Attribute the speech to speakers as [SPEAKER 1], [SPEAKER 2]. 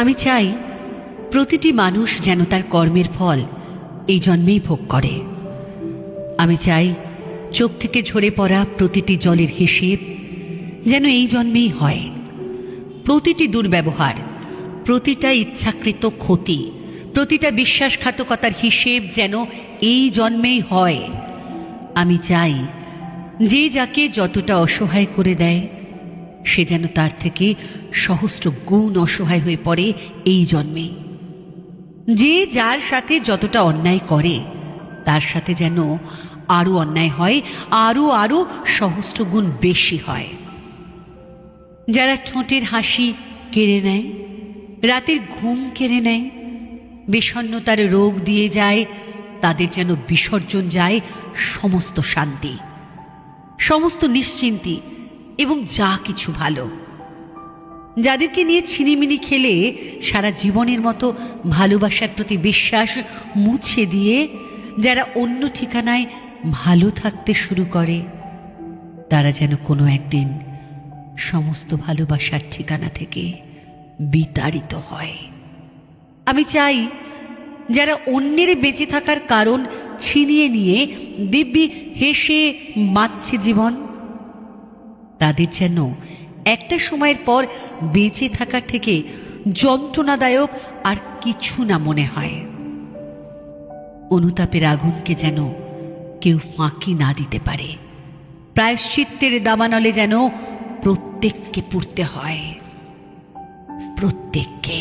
[SPEAKER 1] আমি চাই প্রতিটি মানুষ যেন তার কর্মের ফল এই জন্মেই ভোগ করে। আমি চাই চোখ থেকে ঝরে পড়া প্রতিটি জলের হিসেব যেন এই জন্মেই হয়। প্রতিটি দুর্ব্যবহার, প্রতিটা ইচ্ছাকৃত ক্ষতি, প্রতিটা বিশ্বাসঘাতকতার হিসেব যেন এই জন্মেই হয়। আমি চাই যে যাকে যতটা অসহায় করে দেয় সে যেন তার থেকে সহস্র গুণ অসহায় হয়ে পড়ে এই জন্মে। যে যার সাথে যতটা অন্যায় করে তার সাথে যেন আরও অন্যায় হয়, আরও আরও সহস্র গুণ বেশি হয়। যারা ঠোঁটের হাসি কেড়ে নেয়, রাতের ঘুম কেড়ে নেয়, বিষণ্ণতার রোগ দিয়ে যায়, তাদের যেন বিসর্জন যায় সমস্ত শান্তি, সমস্ত নিশ্চিন্তি এবং যা কিছু ভালো। যাদেরকে নিয়ে ছিনিমিনি খেলে সারা জীবনের মতো ভালোবাসার প্রতি বিশ্বাস মুছে দিয়ে যারা অন্য ঠিকানায় ভালো থাকতে শুরু করে, তারা যেন কোনো একদিন সমস্ত ভালোবাসার ঠিকানা থেকে বিতাড়িত হয়। আমি চাই যারা অন্যের বেঁচে থাকার কারণ ছিনিয়ে নিয়ে দিব্যি হেসে মাতছে জীবন, তাদের যেন একটা সময়ের পর বেঁচে থাকার থেকে যন্ত্রণাদায়ক আর কিছু না মনে হয়। অনুতাপের আগুনকে যেন কেউ ফাঁকি না দিতে পারে। প্রায়শ্চিত্তের দাবানলে যেন প্রত্যেককে পুড়তে হয়, প্রত্যেককে।